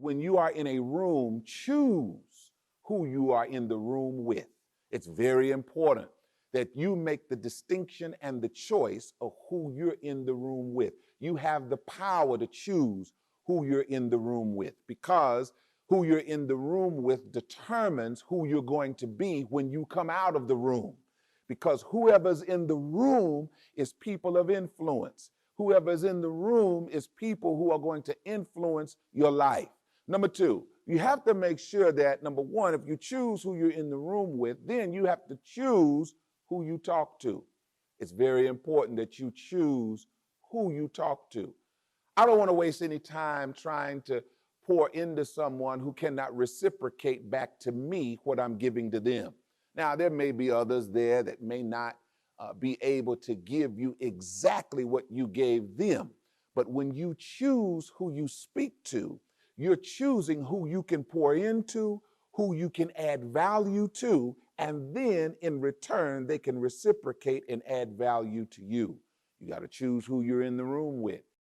when you are in a room, choose who you are in the room with. It's very important that you make the distinction and the choice of who you're in the room with. You have the power to choose who you're in the room with, because who you're in the room with determines who you're going to be when you come out of the room. Because whoever's in the room is people of influence. Whoever's in the room is people who are going to influence your life. Number two, you have to make sure that, number one, if you choose who you're in the room with, then you have to choose who you talk to. It's very important that you choose who you talk to. I don't want to waste any time trying to pour into someone who cannot reciprocate back to me what I'm giving to them. Now, there may be others there that may not be able to give you exactly what you gave them. But when you choose who you speak to, you're choosing who you can pour into, who you can add value to, and then in return, they can reciprocate and add value to you. You got to choose who you're in the room with.